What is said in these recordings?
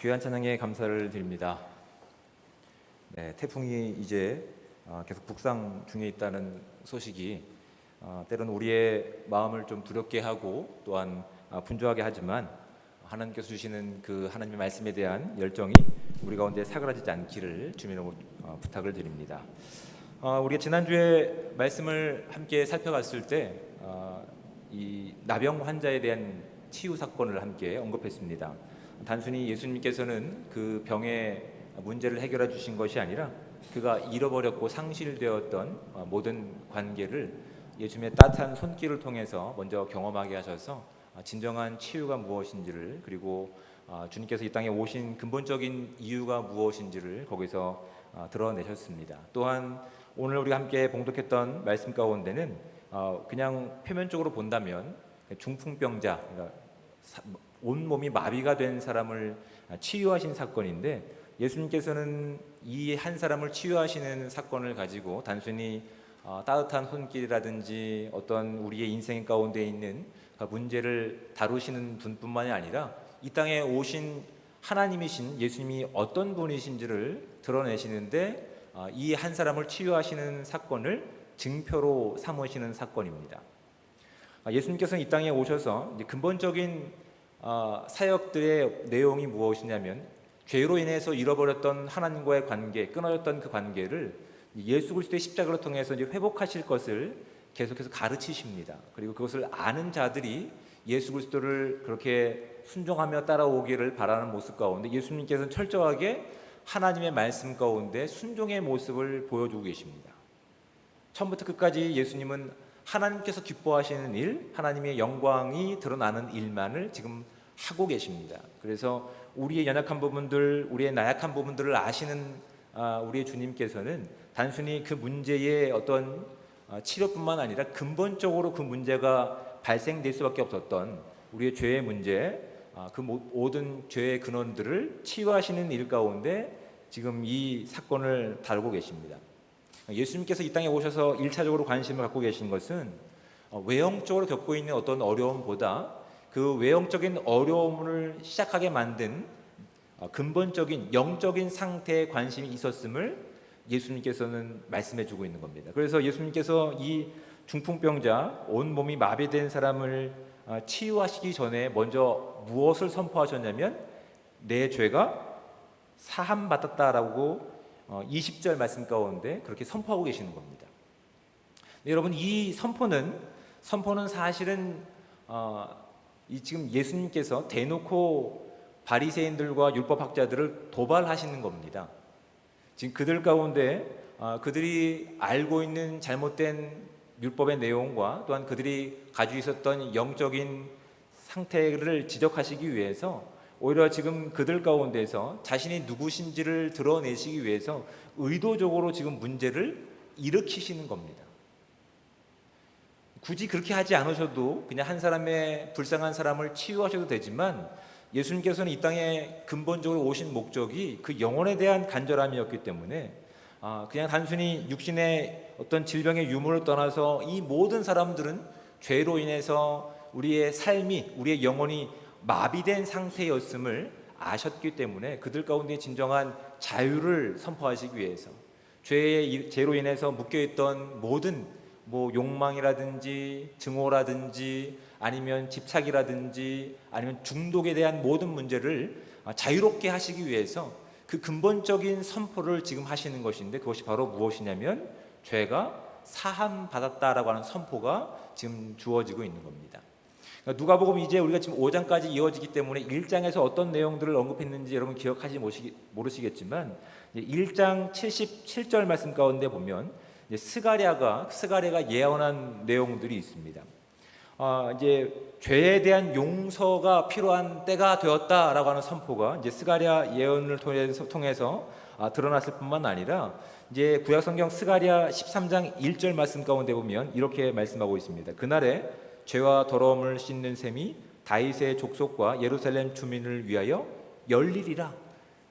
귀한 찬양에 감사를 드립니다. 네, 태풍이 이제 계속 북상 중에 있다는 소식이 때로는 우리의 마음을 좀 두렵게 하고 또한 분주하게 하지만 하나님께서 주시는 그 하나님의 말씀에 대한 열정이 우리 가운데 사그라지지 않기를 주님으로 부탁을 드립니다. 우리가 지난주에 말씀을 함께 살펴봤을 때 이 나병 환자에 대한 치유 사건을 함께 언급했습니다. 단순히 예수님께서는 그 병의 문제를 해결해 주신 것이 아니라 그가 잃어버렸고 상실되었던 모든 관계를 예수님의 따뜻한 손길을 통해서 먼저 경험하게 하셔서 진정한 치유가 무엇인지를, 그리고 주님께서 이 땅에 오신 근본적인 이유가 무엇인지를 거기서 드러내셨습니다. 또한 오늘 우리가 함께 봉독했던 말씀 가운데는 그냥 표면적으로 본다면 중풍병자, 그러니까 온 몸이 마비가 된 사람을 치유하신 사건인데, 예수님께서는 이 한 사람을 치유하시는 사건을 가지고 단순히 따뜻한 손길이라든지 어떤 우리의 인생 가운데 있는 문제를 다루시는 분뿐만이 아니라 이 땅에 오신 하나님이신 예수님이 어떤 분이신지를 드러내시는데 이 한 사람을 치유하시는 사건을 증표로 삼으시는 사건입니다. 예수님께서는 이 땅에 오셔서 이제 근본적인 사역들의 내용이 무엇이냐면, 죄로 인해서 잃어버렸던 하나님과의 관계, 끊어졌던 그 관계를 예수 그리스도의 십자가를 통해서 이제 회복하실 것을 계속해서 가르치십니다. 그리고 그것을 아는 자들이 예수 그리스도를 그렇게 순종하며 따라오기를 바라는 모습 가운데 예수님께서는 철저하게 하나님의 말씀 가운데 순종의 모습을 보여주고 계십니다. 처음부터 끝까지 예수님은 하나님께서 기뻐하시는 일, 하나님의 영광이 드러나는 일만을 지금 하고 계십니다. 그래서 우리의 연약한 부분들, 우리의 나약한 부분들을 아시는 우리의 주님께서는 단순히 그 문제의 어떤 치료뿐만 아니라 근본적으로 그 문제가 발생될 수밖에 없었던 우리의 죄의 문제, 그 모든 죄의 근원들을 치유하시는 일 가운데 지금 이 사건을 다루고 계십니다. 예수님께서 이 땅에 오셔서 1차적으로 관심을 갖고 계신 것은 외형적으로 겪고 있는 어떤 어려움보다 그 외형적인 어려움을 시작하게 만든 근본적인 영적인 상태에 관심이 있었음을 예수님께서는 말씀해 주고 있는 겁니다. 그래서 예수님께서 이 중풍병자, 온 몸이 마비된 사람을 치유하시기 전에 먼저 무엇을 선포하셨냐면, 내 죄가 사함받았다라고 20절 말씀 가운데 그렇게 선포하고 계시는 겁니다. 여러분, 이 선포는 사실은 지금 예수님께서 대놓고 바리새인들과 율법학자들을 도발하시는 겁니다. 지금 그들 가운데 그들이 알고 있는 잘못된 율법의 내용과 또한 그들이 가지고 있었던 영적인 상태를 지적하시기 위해서 오히려 지금 그들 가운데서 자신이 누구신지를 드러내시기 위해서 의도적으로 지금 문제를 일으키시는 겁니다. 굳이 그렇게 하지 않으셔도 그냥 한 사람의 불쌍한 사람을 치유하셔도 되지만, 예수님께서는 이 땅에 근본적으로 오신 목적이 그 영혼에 대한 간절함이었기 때문에 그냥 단순히 육신의 어떤 질병의 유무를 떠나서 이 모든 사람들은 죄로 인해서 우리의 삶이, 우리의 영혼이 마비된 상태였음을 아셨기 때문에 그들 가운데 진정한 자유를 선포하시기 위해서 죄로 인해서 묶여있던 모든 욕망이라든지 증오라든지 아니면 집착이라든지 아니면 중독에 대한 모든 문제를 자유롭게 하시기 위해서 그 근본적인 선포를 지금 하시는 것인데, 그것이 바로 무엇이냐면 죄가 사함 받았다라고 하는 선포가 지금 주어지고 있는 겁니다. 누가복음 이제 우리가 지금 5장까지 이어지기 때문에 1장에서 어떤 내용들을 언급했는지 여러분 기억하지 모르시겠지만 1장 77절 말씀 가운데 보면 스가랴가 예언한 내용들이 있습니다. 이제 죄에 대한 용서가 필요한 때가 되었다라고 하는 선포가 이제 스가랴 예언을 통해서 드러났을 뿐만 아니라 이제 구약성경 스가랴 13장 1절 말씀 가운데 보면 이렇게 말씀하고 있습니다. 그날에 죄와 더러움을 씻는 셈이 다윗의 족속과 예루살렘 주민을 위하여 열리리라.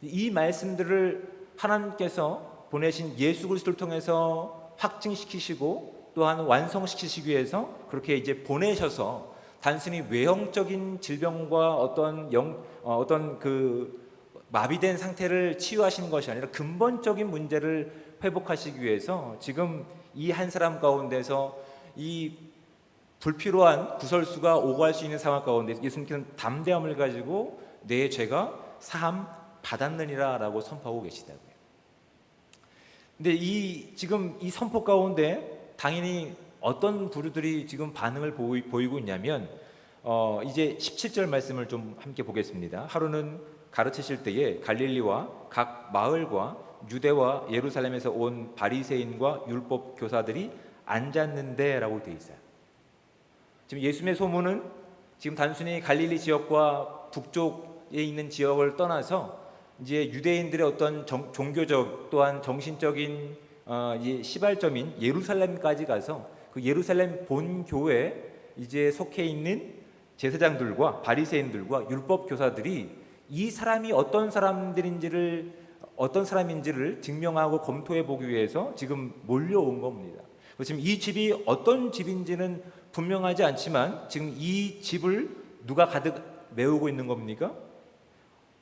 이 말씀들을 하나님께서 보내신 예수 그리스도를 통해서 확증시키시고 또한 완성시키시기 위해서 그렇게 이제 보내셔서 단순히 외형적인 질병과 어떤 그 마비된 상태를 치유하시는 것이 아니라 근본적인 문제를 회복하시기 위해서 지금 이 한 사람 가운데서 이 불필요한 구설수가 오갈 수 있는 상황 가운데 예수님께서는 담대함을 가지고 내 죄가 사함 받았느니라라고 선포하고 계시다고요. 근데 지금 이 선포 가운데 당연히 어떤 부류들이 지금 반응을 보이고 있냐면 이제 17절 말씀을 좀 함께 보겠습니다. 하루는 가르치실 때에 갈릴리와 각 마을과 유대와 예루살렘에서 온 바리새인과 율법 교사들이 앉았는데라고 되어 있어요. 지금 예수님의 소문은 지금 단순히 갈릴리 지역과 북쪽에 있는 지역을 떠나서 이제 유대인들의 어떤 종교적 또한 정신적인 시발점인 예루살렘까지 가서 그 예루살렘 본 교회 이제 속해 있는 제사장들과 바리새인들과 율법 교사들이 이 사람이 어떤 사람인지를 증명하고 검토해 보기 위해서 지금 몰려온 겁니다. 지금 이 집이 어떤 집인지는 분명하지 않지만 지금 이 집을 누가 가득 메우고 있는 겁니까?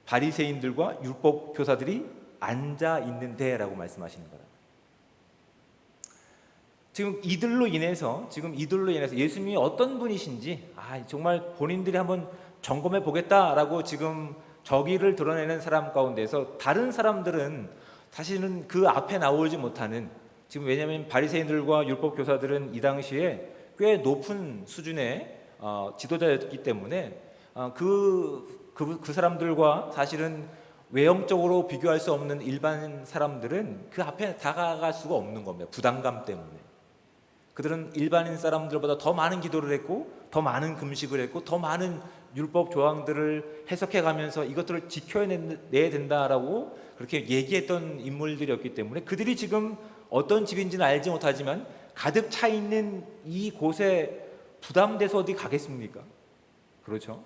바리새인들과 율법 교사들이 앉아 있는데라고 말씀하시는 거예요. 지금 이들로 인해서 예수님이 어떤 분이신지 정말 본인들이 한번 점검해 보겠다라고 지금 저기를 드러내는 사람 가운데서 다른 사람들은 사실은 그 앞에 나오지 못하는 지금 왜냐하면 바리새인들과 율법 교사들은 이 당시에 꽤 높은 수준의 지도자였기 때문에 그 사람들과 사실은 외형적으로 비교할 수 없는 일반 사람들은 그 앞에 다가갈 수가 없는 겁니다. 부담감 때문에. 그들은 일반인 사람들보다 더 많은 기도를 했고 더 많은 금식을 했고 더 많은 율법 조항들을 해석해 가면서 이것들을 지켜내야 된다라고 그렇게 얘기했던 인물들이었기 때문에 그들이 지금 어떤 집인지는 알지 못하지만 가득 차 있는 이 곳에 부담돼서 어디 가겠습니까? 그렇죠?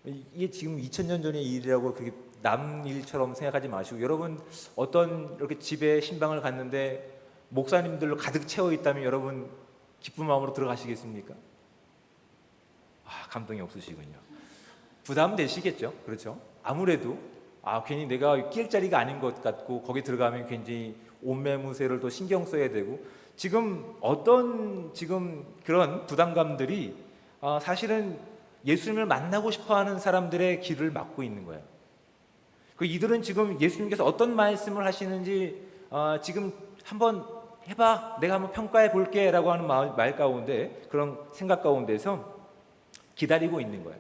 이게 지금 2000년 전의 일이라고 그렇게 남 일처럼 생각하지 마시고 여러분 어떤 이렇게 집에 신방을 갔는데 목사님들로 가득 채워 있다면 여러분 기쁜 마음으로 들어가시겠습니까? 감동이 없으시군요. 부담되시겠죠? 그렇죠? 아무래도 괜히 내가 낄 자리가 아닌 것 같고 거기 들어가면 굉장히 옷매무새를 또 신경 써야 되고 지금 그런 부담감들이 사실은 예수님을 만나고 싶어하는 사람들의 길을 막고 있는 거예요. 이들은 지금 예수님께서 어떤 말씀을 하시는지 지금 한번 해봐, 내가 한번 평가해 볼게라고 하는 말 가운데 그런 생각 가운데서 기다리고 있는 거예요.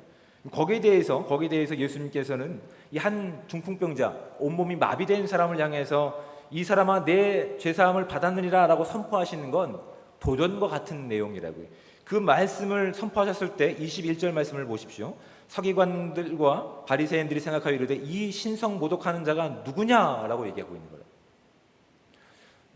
거기에 대해서 예수님께서는 이 한 중풍병자, 온몸이 마비된 사람을 향해서 이 사람아 내 죄사함을 받았느니라라고 선포하시는 건 도전과 같은 내용이라고요. 그 말씀을 선포하셨을 때 21절 말씀을 보십시오. 서기관들과 바리새인들이 생각하여 이르되 이 신성 모독하는 자가 누구냐라고 얘기하고 있는 거예요.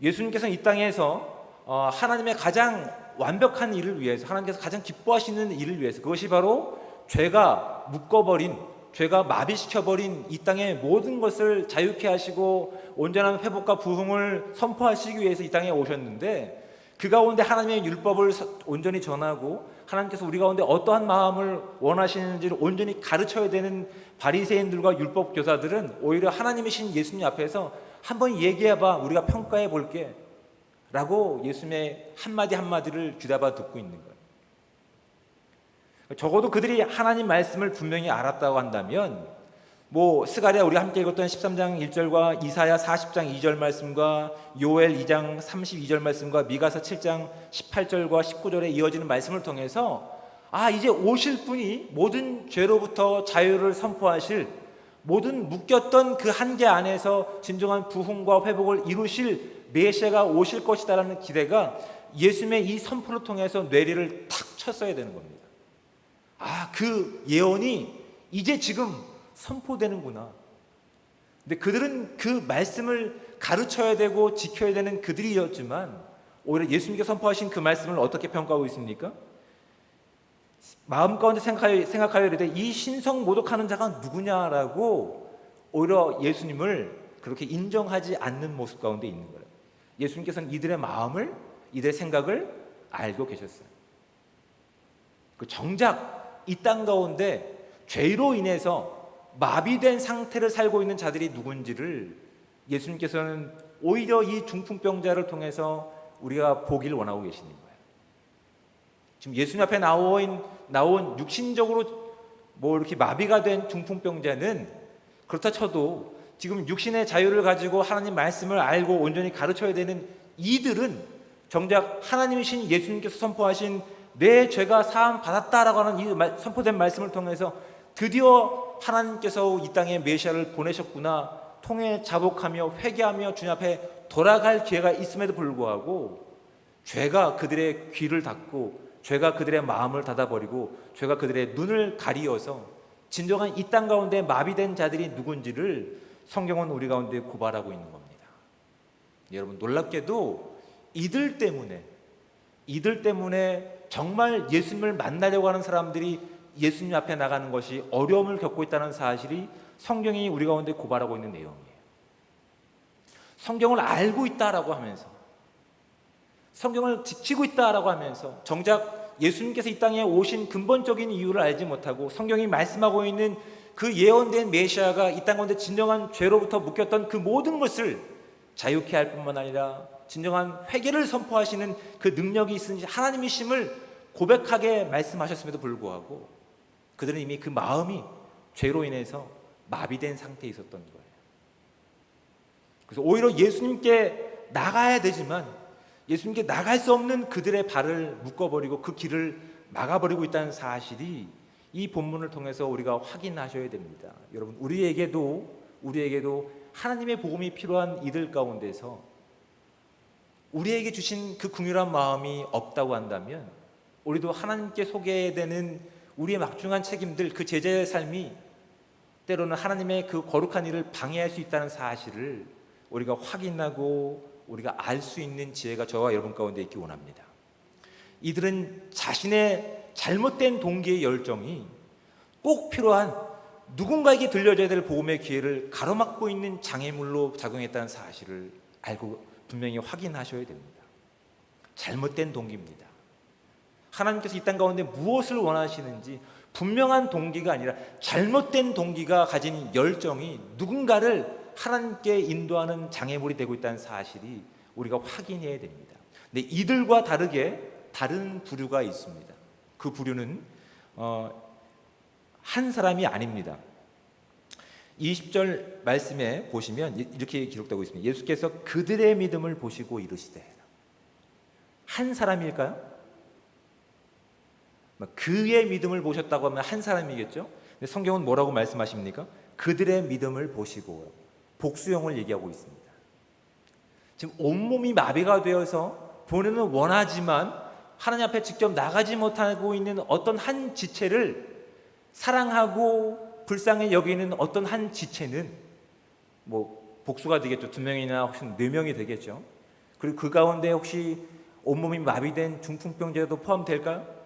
예수님께서는 이 땅에서 하나님의 가장 완벽한 일을 위해서 하나님께서 가장 기뻐하시는 일을 위해서 그것이 바로 죄가 묶어버린 죄가 마비시켜버린 이 땅의 모든 것을 자유케 하시고 온전한 회복과 부흥을 선포하시기 위해서 이 땅에 오셨는데 그 가운데 하나님의 율법을 온전히 전하고 하나님께서 우리 가운데 어떠한 마음을 원하시는지를 온전히 가르쳐야 되는 바리새인들과 율법 교사들은 오히려 하나님이신 예수님 앞에서 한번 얘기해봐 우리가 평가해 볼게 라고 예수님의 한마디 한마디를 귀담아 듣고 있는 거예요. 적어도 그들이 하나님 말씀을 분명히 알았다고 한다면 스가랴 우리가 함께 읽었던 13장 1절과 이사야 40장 2절 말씀과 요엘 2장 32절 말씀과 미가서 7장 18절과 19절에 이어지는 말씀을 통해서 이제 오실 분이 모든 죄로부터 자유를 선포하실 모든 묶였던 그 한계 안에서 진정한 부흥과 회복을 이루실 메시아가 오실 것이다라는 기대가 예수님의 이 선포를 통해서 뇌리를 탁 쳤어야 되는 겁니다. 그 예언이 이제 지금 선포되는구나. 근데 그들은 그 말씀을 가르쳐야 되고 지켜야 되는 그들이었지만 오히려 예수님께서 선포하신 그 말씀을 어떻게 평가하고 있습니까? 마음 가운데 생각하여 이르되 이 신성 모독하는 자가 누구냐라고 오히려 예수님을 그렇게 인정하지 않는 모습 가운데 있는 거예요. 예수님께서는 이들의 마음을 이들의 생각을 알고 계셨어요. 정작 이 땅 가운데 죄로 인해서 마비된 상태를 살고 있는 자들이 누군지를 예수님께서는 오히려 이 중풍병자를 통해서 우리가 보기를 원하고 계시는 거예요. 지금 예수님 앞에 나온 육신적으로 이렇게 마비가 된 중풍병자는 그렇다 쳐도 지금 육신의 자유를 가지고 하나님 말씀을 알고 온전히 가르쳐야 되는 이들은 정작 하나님이신 예수님께서 선포하신 내 죄가 사함 받았다라고 하는 이 선포된 말씀을 통해서 드디어 하나님께서 이 땅에 메시아를 보내셨구나, 통해 자복하며 회개하며 주님 앞에 돌아갈 기회가 있음에도 불구하고 죄가 그들의 귀를 닫고 죄가 그들의 마음을 닫아버리고 죄가 그들의 눈을 가리어서 진정한 이 땅 가운데 마비된 자들이 누군지를 성경은 우리 가운데 고발하고 있는 겁니다. 여러분, 놀랍게도 이들 때문에 정말 예수님을 만나려고 하는 사람들이 예수님 앞에 나가는 것이 어려움을 겪고 있다는 사실이 성경이 우리 가운데 고발하고 있는 내용이에요. 성경을 알고 있다라고 하면서, 성경을 지키고 있다라고 하면서 정작 예수님께서 이 땅에 오신 근본적인 이유를 알지 못하고 성경이 말씀하고 있는 그 예언된 메시아가 이 땅 가운데 진정한 죄로부터 묶였던 그 모든 것을 자유케 할 뿐만 아니라 진정한 회개를 선포하시는 그 능력이 있으신 하나님이심을 고백하게 말씀하셨음에도 불구하고 그들은 이미 그 마음이 죄로 인해서 마비된 상태에 있었던 거예요. 그래서 오히려 예수님께 나가야 되지만 예수님께 나갈 수 없는 그들의 발을 묶어버리고 그 길을 막아버리고 있다는 사실이 이 본문을 통해서 우리가 확인하셔야 됩니다. 여러분, 우리에게도 하나님의 복음이 필요한 이들 가운데서 우리에게 주신 그 긍휼한 마음이 없다고 한다면 우리도 하나님께 소개되는 우리의 막중한 책임들, 그 제자의 삶이 때로는 하나님의 그 거룩한 일을 방해할 수 있다는 사실을 우리가 확인하고 우리가 알 수 있는 지혜가 저와 여러분 가운데 있기 원합니다. 이들은 자신의 잘못된 동기의 열정이 꼭 필요한 누군가에게 들려줘야 될 복음의 기회를 가로막고 있는 장애물로 작용했다는 사실을 알고 분명히 확인하셔야 됩니다. 잘못된 동기입니다. 하나님께서 이 땅 가운데 무엇을 원하시는지 분명한 동기가 아니라 잘못된 동기가 가진 열정이 누군가를 하나님께 인도하는 장애물이 되고 있다는 사실이 우리가 확인해야 됩니다. 근데 이들과 다르게 다른 부류가 있습니다. 그 부류는 한 사람이 아닙니다. 20절 말씀에 보시면 이렇게 기록되고 있습니다. 예수께서 그들의 믿음을 보시고 이르시되. 한 사람일까요? 그의 믿음을 보셨다고 하면 한 사람이겠죠. 근데 성경은 뭐라고 말씀하십니까? 그들의 믿음을 보시고, 복수형을 얘기하고 있습니다. 지금 온몸이 마비가 되어서 본인은 원하지만 하나님 앞에 직접 나가지 못하고 있는 어떤 한 지체를 사랑하고 불쌍히 여기는 어떤 한 지체는 복수가 되겠죠. 2명이나 혹시 4명이 되겠죠. 그리고 그 가운데 혹시 온몸이 마비된 중풍병자도 포함될까요?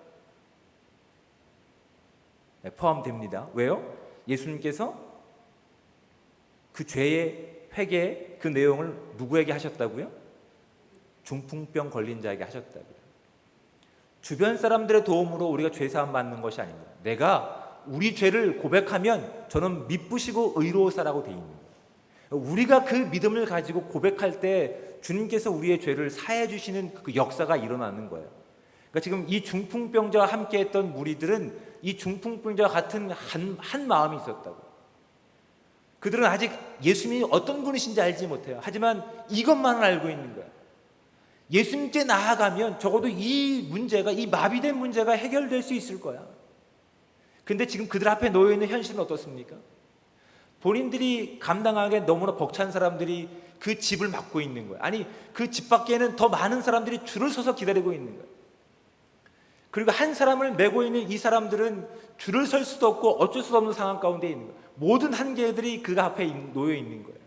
네, 포함됩니다. 왜요? 예수님께서 그 죄의 회개 그 내용을 누구에게 하셨다고요? 중풍병 걸린 자에게 하셨다고요. 주변 사람들의 도움으로 우리가 죄사함 받는 것이 아닙니다. 내가 우리 죄를 고백하면 저는 미쁘시고 의로우사라고 되어 있는 거예요. 우리가 그 믿음을 가지고 고백할 때 주님께서 우리의 죄를 사해 주시는 그 역사가 일어나는 거예요. 그러니까 지금 이 중풍병자와 함께했던 무리들은 이 중풍병자와 같은 한 마음이 있었다고. 그들은 아직 예수님이 어떤 분이신지 알지 못해요. 하지만 이것만은 알고 있는 거예요. 예수님께 나아가면 적어도 이 문제가, 이 마비된 문제가 해결될 수 있을 거야. 근데 지금 그들 앞에 놓여있는 현실은 어떻습니까? 본인들이 감당하기에 너무나 벅찬 사람들이 그 집을 막고 있는 거예요. 아니, 그 집 밖에는 더 많은 사람들이 줄을 서서 기다리고 있는 거예요. 그리고 한 사람을 메고 있는 이 사람들은 줄을 설 수도 없고 어쩔 수 없는 상황 가운데 있는 거예요. 모든 한계들이 그 앞에 놓여 있는 거예요.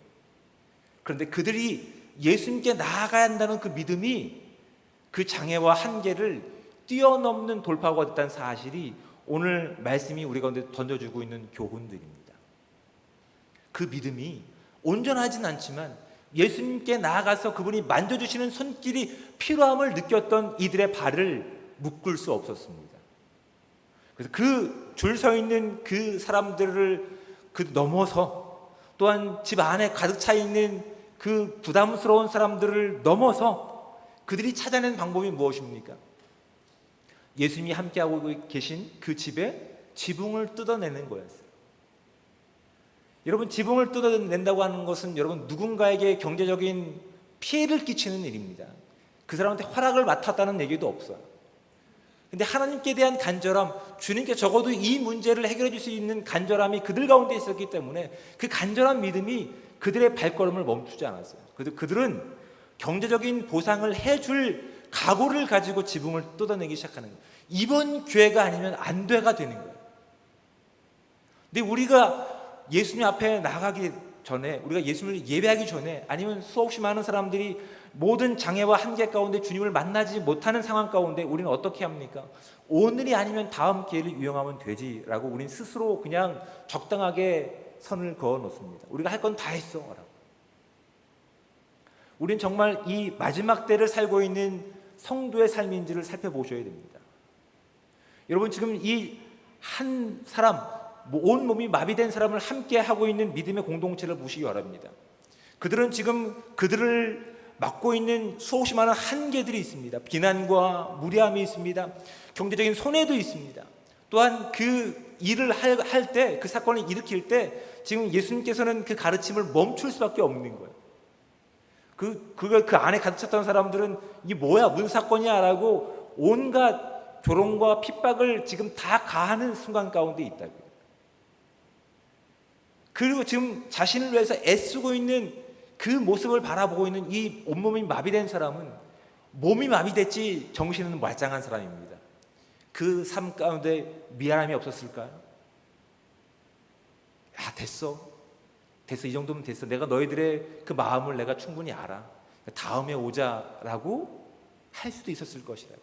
그런데 그들이 예수님께 나아가야 한다는 그 믿음이 그 장애와 한계를 뛰어넘는 돌파구가 됐다는 사실이 오늘 말씀이 우리 가운데 던져주고 있는 교훈들입니다. 그 믿음이 온전하진 않지만 예수님께 나아가서 그분이 만져주시는 손길이 필요함을 느꼈던 이들의 발을 묶을 수 없었습니다. 그래서 그 줄 서 있는 그 사람들을 그 넘어서 또한 집 안에 가득 차 있는 그 부담스러운 사람들을 넘어서 그들이 찾아낸 방법이 무엇입니까? 예수님이 함께하고 계신 그 집에 지붕을 뜯어내는 거였어요. 여러분, 지붕을 뜯어낸다고 하는 것은 여러분 누군가에게 경제적인 피해를 끼치는 일입니다. 그 사람한테 허락을 맡았다는 얘기도 없어요. 근데 하나님께 대한 간절함, 주님께 적어도 이 문제를 해결해 줄 수 있는 간절함이 그들 가운데 있었기 때문에 그 간절한 믿음이 그들의 발걸음을 멈추지 않았어요. 그들은 경제적인 보상을 해줄 각오를 가지고 지붕을 뜯어내기 시작하는 거예요. 이번 기회가 아니면 안 돼가 되는 거예요. 근데 우리가 예수님 앞에 나가기 전에, 우리가 예수님을 예배하기 전에, 아니면 수없이 많은 사람들이 모든 장애와 한계 가운데 주님을 만나지 못하는 상황 가운데 우리는 어떻게 합니까? 오늘이 아니면 다음 기회를 이용하면 되지라고 우리는 스스로 그냥 적당하게 선을 그어 놓습니다. 우리가 할 건 다 했어 라고. 우리는 정말 이 마지막 때를 살고 있는 성도의 삶인지를 살펴보셔야 됩니다. 여러분, 지금 이 한 사람, 온 몸이 마비된 사람을 함께 하고 있는 믿음의 공동체를 보시기 바랍니다. 그들은 지금 그들을 맡고 있는 수없이 많은 한계들이 있습니다. 비난과 무례함이 있습니다. 경제적인 손해도 있습니다. 또한 그 일을 할 때, 그 사건을 일으킬 때 지금 예수님께서는 그 가르침을 멈출 수밖에 없는 거예요. 그 안에 가득 찼던 사람들은 이게 뭐야, 무슨 사건이야 라고 온갖 조롱과 핍박을 지금 다 가하는 순간 가운데 있다고요. 그리고 지금 자신을 위해서 애쓰고 있는 그 모습을 바라보고 있는 이 온몸이 마비된 사람은 몸이 마비됐지 정신은 말짱한 사람입니다. 그 삶 가운데 미안함이 없었을까요? 야, 됐어, 이 정도면 됐어. 내가 너희들의 그 마음을 내가 충분히 알아. 다음에 오자라고 할 수도 있었을 것이라고.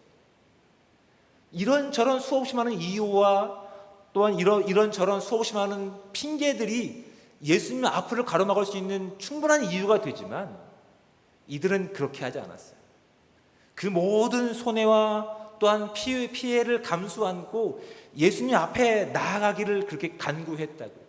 이런저런 수없이 많은 이유와 또한 이런저런 수없이 많은 핑계들이 예수님 앞을 가로막을 수 있는 충분한 이유가 되지만 이들은 그렇게 하지 않았어요. 그 모든 손해와 또한 피해를 감수 안고 예수님 앞에 나아가기를 그렇게 간구했다고요.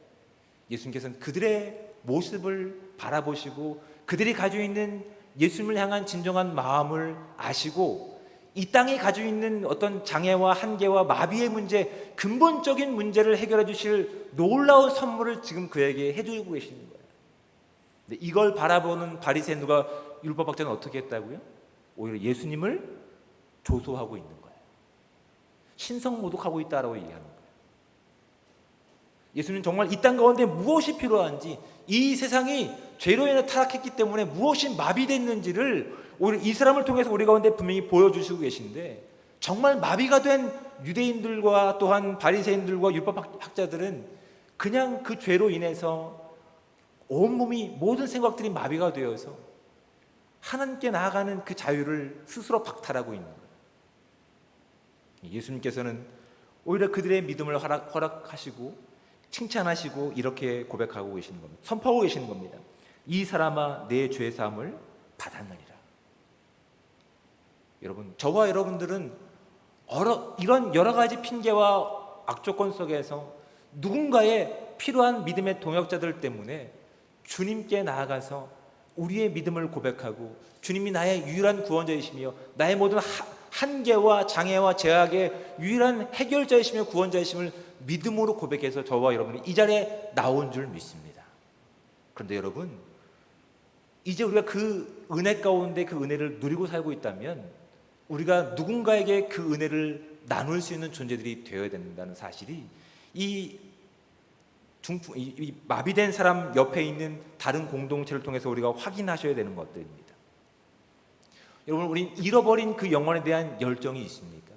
예수님께서는 그들의 모습을 바라보시고 그들이 가지고 있는 예수님을 향한 진정한 마음을 아시고 이 땅이 가지고 있는 어떤 장애와 한계와 마비의 문제, 근본적인 문제를 해결해 주실 놀라운 선물을 지금 그에게 해주고 계시는 거예요. 근데 이걸 바라보는 바리새인과 율법학자는 어떻게 했다고요? 오히려 예수님을 조소하고 있는 거예요. 신성모독하고 있다라고 얘기하는 거예요. 예수님 정말 이 땅 가운데 무엇이 필요한지, 이 세상이 죄로 인해 타락했기 때문에 무엇이 마비됐는지를 오히려 이 사람을 통해서 우리 가운데 분명히 보여주시고 계신데, 정말 마비가 된 유대인들과 또한 바리새인들과 율법학자들은 그냥 그 죄로 인해서 온몸이 모든 생각들이 마비가 되어서 하나님께 나아가는 그 자유를 스스로 박탈하고 있는 거예요. 예수님께서는 오히려 그들의 믿음을 허락하시고 칭찬하시고 이렇게 고백하고 계시는 겁니다. 선포하고 계시는 겁니다. 이 사람아, 내 죄 사함을 받았느니라. 여러분, 저와 여러분들은 이런 여러 가지 핑계와 악조건 속에서 누군가의 필요한 믿음의 동역자들 때문에 주님께 나아가서 우리의 믿음을 고백하고 주님이 나의 유일한 구원자이시며 나의 모든 한계와 장애와 제약의 유일한 해결자이시며 구원자이심을 믿음으로 고백해서 저와 여러분이 이 자리에 나온 줄 믿습니다. 그런데 여러분, 이제 우리가 그 은혜 가운데 그 은혜를 누리고 살고 있다면 우리가 누군가에게 그 은혜를 나눌 수 있는 존재들이 되어야 된다는 사실이 이 마비된 사람 옆에 있는 다른 공동체를 통해서 우리가 확인하셔야 되는 것들입니다. 여러분, 우리는 잃어버린 그 영혼에 대한 열정이 있습니까?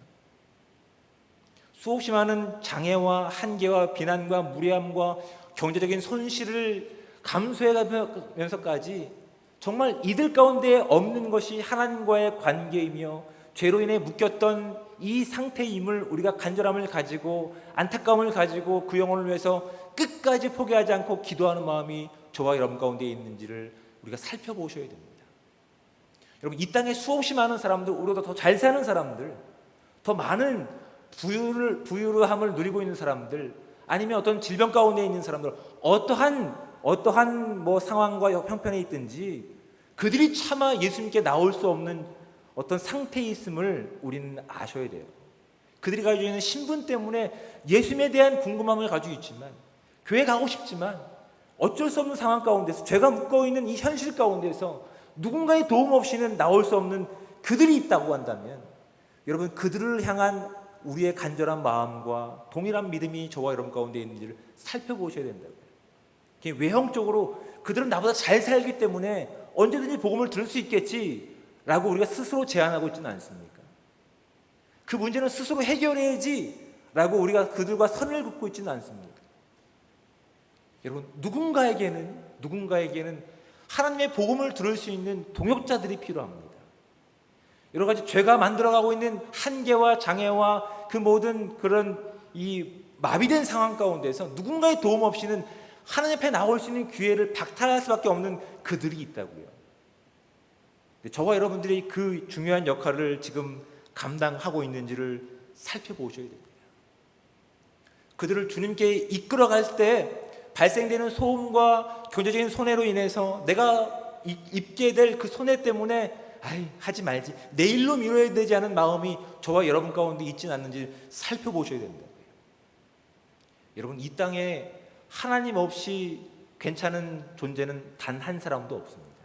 수없이 많은 장애와 한계와 비난과 무례함과 경제적인 손실을 감수해가면서까지 정말 이들 가운데 없는 것이 하나님과의 관계이며 죄로 인해 묶였던 이 상태임을 우리가 간절함을 가지고 안타까움을 가지고 그 영혼을 위해서 끝까지 포기하지 않고 기도하는 마음이 저와 여러분 가운데 있는지를 우리가 살펴보셔야 됩니다. 여러분, 이 땅에 수없이 많은 사람들, 우리보다 더 잘 사는 사람들, 더 많은 부유함을 누리고 있는 사람들, 아니면 어떤 질병 가운데 있는 사람들, 어떠한 뭐 상황과 형편에 있든지 그들이 차마 예수님께 나올 수 없는 어떤 상태에 있음을 우리는 아셔야 돼요. 그들이 가지고 있는 신분 때문에 예수님에 대한 궁금함을 가지고 있지만, 교회 가고 싶지만 어쩔 수 없는 상황 가운데서, 죄가 묶어있는 이 현실 가운데서 누군가의 도움 없이는 나올 수 없는 그들이 있다고 한다면, 여러분, 그들을 향한 우리의 간절한 마음과 동일한 믿음이 저와 여러분 가운데 있는지를 살펴보셔야 된다고요. 외형적으로 그들은 나보다 잘 살기 때문에 언제든지 복음을 들을 수 있겠지라고 우리가 스스로 제안하고 있지는 않습니까? 그 문제는 스스로 해결해야지라고 우리가 그들과 선을 긋고 있지는 않습니다. 여러분, 누군가에게는 하나님의 복음을 들을 수 있는 동역자들이 필요합니다. 여러 가지 죄가 만들어가고 있는 한계와 장애와 그 모든 그런 이 마비된 상황 가운데서 누군가의 도움 없이는 하나님 앞에 나올 수 있는 기회를 박탈할 수밖에 없는 그들이 있다고요. 저와 여러분들이 그 중요한 역할을 지금 감당하고 있는지를 살펴보셔야 됩니다. 그들을 주님께 이끌어갈 때 발생되는 소음과 경제적인 손해로 인해서 내가 입게 될 그 손해 때문에 하지 말지, 내일로 미뤄야 되지 않은 마음이 저와 여러분 가운데 있지는 않는지 살펴보셔야 된다고요. 여러분, 이 땅에 하나님 없이 괜찮은 존재는 단 한 사람도 없습니다.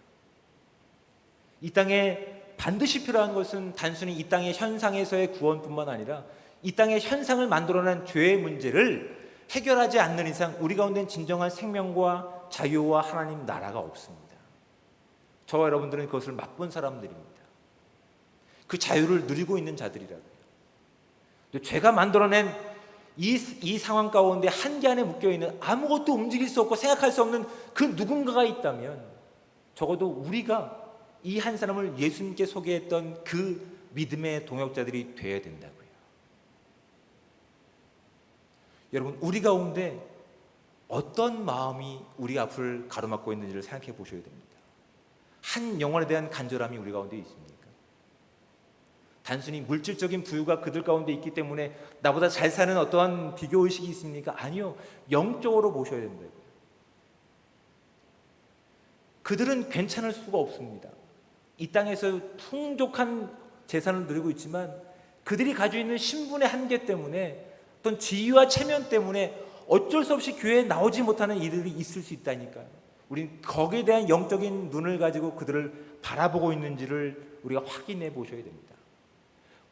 이 땅에 반드시 필요한 것은 단순히 이 땅의 현상에서의 구원뿐만 아니라 이 땅의 현상을 만들어낸 죄의 문제를 해결하지 않는 이상 우리 가운데는 진정한 생명과 자유와 하나님 나라가 없습니다. 저와 여러분들은 그것을 맛본 사람들입니다. 그 자유를 누리고 있는 자들이라고요. 죄가 만들어낸 이 상황 가운데 한계 안에 묶여있는, 아무것도 움직일 수 없고 생각할 수 없는 그 누군가가 있다면 적어도 우리가 이 한 사람을 예수님께 소개했던 그 믿음의 동역자들이 되어야 된다고요. 여러분, 우리 가운데 어떤 마음이 우리 앞을 가로막고 있는지를 생각해 보셔야 됩니다. 한 영혼에 대한 간절함이 우리 가운데 있습니까? 단순히 물질적인 부유가 그들 가운데 있기 때문에 나보다 잘 사는 어떠한 비교의식이 있습니까? 아니요. 영적으로 보셔야 된다고요. 그들은 괜찮을 수가 없습니다. 이 땅에서 풍족한 재산을 누리고 있지만 그들이 가지고 있는 신분의 한계 때문에, 어떤 지위와 체면 때문에 어쩔 수 없이 교회에 나오지 못하는 이들이 있을 수 있다니까요. 우리는 거기에 대한 영적인 눈을 가지고 그들을 바라보고 있는지를 우리가 확인해 보셔야 됩니다.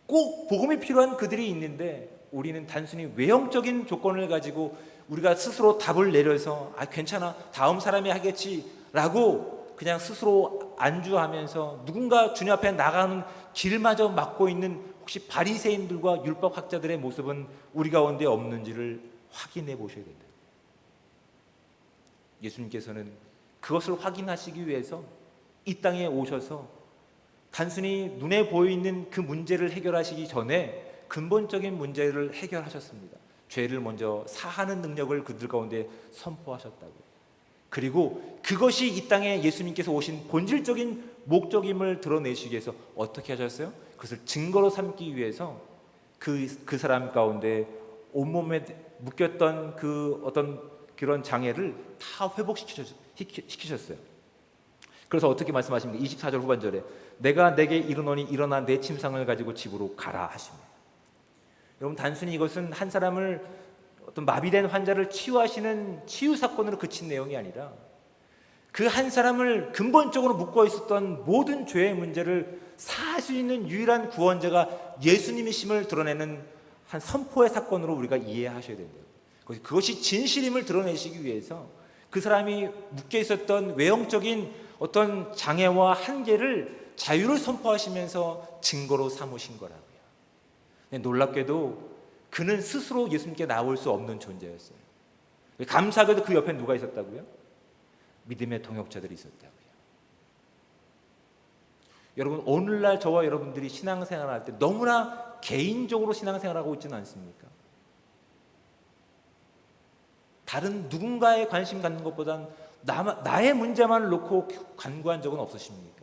꼭 복음이 필요한 그들이 있는데 우리는 단순히 외형적인 조건을 가지고 우리가 스스로 답을 내려서 괜찮아, 다음 사람이 하겠지라고 그냥 스스로 안주하면서 누군가 주님 앞에 나가는 길마저 막고 있는 혹시 바리새인들과 율법학자들의 모습은 우리 가운데 없는지를 확인해 보셔야 된다. 예수님께서는 그것을 확인하시기 위해서 이 땅에 오셔서 단순히 눈에 보이는 그 문제를 해결하시기 전에 근본적인 문제를 해결하셨습니다. 죄를 먼저 사하는 능력을 그들 가운데 선포하셨다고요. 그리고 그것이 이 땅에 예수님께서 오신 본질적인 목적임을 드러내시기 위해서 어떻게 하셨어요? 그것을 증거로 삼기 위해서 그 사람 가운데 온몸에 묶였던 그 어떤 그런 장애를 다 회복시키셨어요. 그래서 어떻게 말씀하십니까? 24절 후반절에 내가 내게 이르노니 일어나 내 침상을 가지고 집으로 가라 하십니다. 여러분, 단순히 이것은 한 사람을, 어떤 마비된 환자를 치유하시는 치유 사건으로 그친 내용이 아니라 그 한 사람을 근본적으로 묶어 있었던 모든 죄의 문제를 사할 수 있는 유일한 구원자가 예수님이심을 드러내는 한 선포의 사건으로 우리가 이해하셔야 된다고. 그것이 진실임을 드러내시기 위해서 그 사람이 묶여 있었던 외형적인 어떤 장애와 한계를 자유를 선포하시면서 증거로 삼으신 거라고요. 놀랍게도 그는 스스로 예수님께 나올 수 없는 존재였어요. 감사하게도 그 옆에 누가 있었다고요? 믿음의 동역자들이 있었다고요. 여러분, 오늘날 저와 여러분들이 신앙생활을 할 때 너무나 개인적으로 신앙생활하고 있지는 않습니까? 다른 누군가에 관심 갖는 것보단 나의 문제만을 놓고 간구한 적은 없으십니까?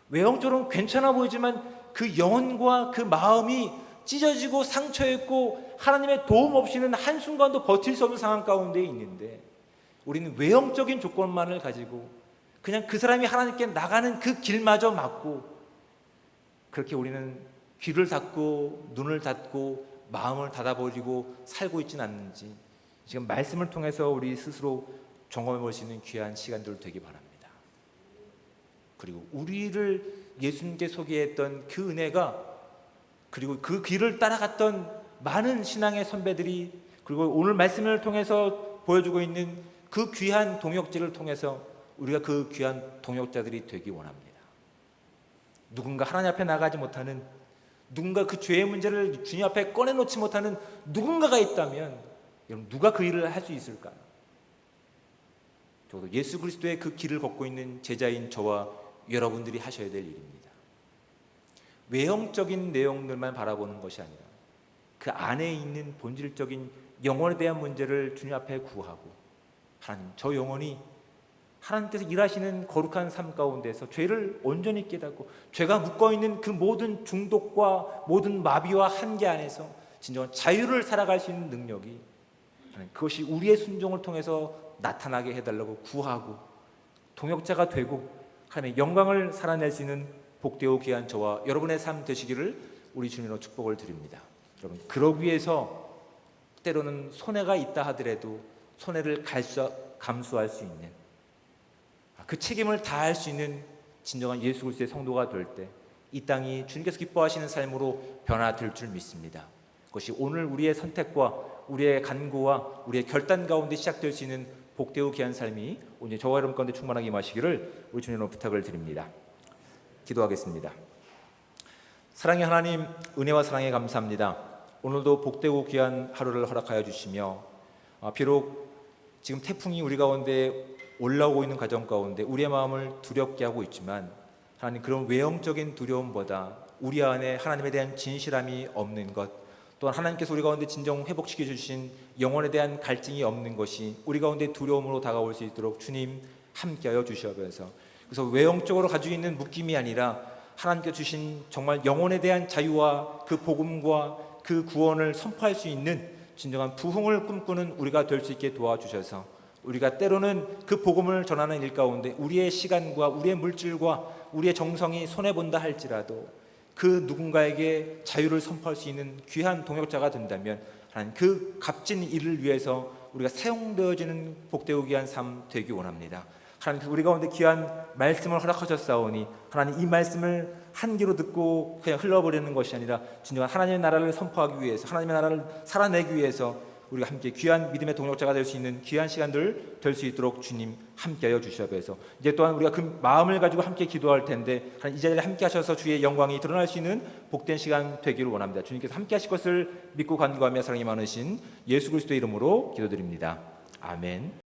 외형적으로는 괜찮아 보이지만 그 영혼과 그 마음이 찢어지고 상처있고 하나님의 도움 없이는 한순간도 버틸 수 없는 상황 가운데 있는데, 우리는 외형적인 조건만을 가지고 그냥 그 사람이 하나님께 나가는 그 길마저 막고, 그렇게 우리는 귀를 닫고 눈을 닫고 마음을 닫아버리고 살고 있지는 않는지, 지금 말씀을 통해서 우리 스스로 점검해 볼 수 있는 귀한 시간들 되기 바랍니다. 그리고 우리를 예수님께 소개했던 그 은혜가, 그리고 그 길을 따라갔던 많은 신앙의 선배들이, 그리고 오늘 말씀을 통해서 보여주고 있는 그 귀한 동역자를 통해서 우리가 그 귀한 동역자들이 되기 원합니다. 누군가 하나님 앞에 나가지 못하는, 누군가 그 죄의 문제를 주님 앞에 꺼내놓지 못하는 누군가가 있다면, 여러분 누가 그 일을 할 수 있을까요? 적어도 예수 그리스도의 그 길을 걷고 있는 제자인 저와 여러분들이 하셔야 될 일입니다. 외형적인 내용들만 바라보는 것이 아니라 그 안에 있는 본질적인 영혼에 대한 문제를 주님 앞에 구하고, 하나님, 저 영혼이 하나님께서 일하시는 거룩한 삶 가운데서 죄를 온전히 깨닫고 죄가 묶어있는 그 모든 중독과 모든 마비와 한계 안에서 진정한 자유를 살아갈 수 있는 능력이, 그것이 우리의 순종을 통해서 나타나게 해달라고 구하고 동역자가 되고 하나님의 영광을 살아낼 수 있는 복되고 귀한 저와 여러분의 삶 되시기를 우리 주님으로 축복을 드립니다. 여러분, 그러기 위해서 때로는 손해가 있다 하더라도 손해를 감수할 수 있는, 그 책임을 다할 수 있는 진정한 예수 그리스도의 성도가 될 때 이 땅이 주님께서 기뻐하시는 삶으로 변화될 줄 믿습니다. 그것이 오늘 우리의 선택과 우리의 간구와 우리의 결단 가운데 시작될 수 있는 복되고 귀한 삶이 오늘 저와 여러분 가운데 충만하게 임하시기를 우리 주님으로 부탁을 드립니다. 기도하겠습니다. 사랑의 하나님, 은혜와 사랑에 감사합니다. 오늘도 복되고 귀한 하루를 허락하여 주시며, 비록 지금 태풍이 우리 가운데 올라오고 있는 과정 가운데 우리의 마음을 두렵게 하고 있지만, 하나님, 그런 외형적인 두려움보다 우리 안에 하나님에 대한 진실함이 없는 것, 또한 하나님께서 우리 가운데 진정 회복시켜 주신 영혼에 대한 갈증이 없는 것이 우리 가운데 두려움으로 다가올 수 있도록 주님 함께하여 주시옵소서. 그래서 외형적으로 가지고 있는 묶임이 아니라 하나님께서 주신 정말 영혼에 대한 자유와 그 복음과 그 구원을 선포할 수 있는 진정한 부흥을 꿈꾸는 우리가 될 수 있게 도와주셔서, 우리가 때로는 그 복음을 전하는 일 가운데 우리의 시간과 우리의 물질과 우리의 정성이 손해본다 할지라도 그 누군가에게 자유를 선포할 수 있는 귀한 동역자가 된다면, 하나님, 그 값진 일을 위해서 우리가 사용되어지는 복되고 귀한 삶 되기 원합니다. 하나님, 우리 가운데 귀한 말씀을 허락하셨사오니 하나님, 이 말씀을 한 귀로 듣고 그냥 흘러버리는 것이 아니라 진정한 하나님의 나라를 선포하기 위해서, 하나님의 나라를 살아내기 위해서 우리가 함께 귀한 믿음의 동역자가 될 수 있는 귀한 시간들 될 수 있도록 주님 함께하여 주시옵소서. 이제 또한 우리가 그 마음을 가지고 함께 기도할 텐데, 이 자리에 함께 하셔서 주의 영광이 드러날 수 있는 복된 시간 되기를 원합니다. 주님께서 함께 하실 것을 믿고 간구하며 사랑이 많으신 예수 그리스도의 이름으로 기도드립니다. 아멘.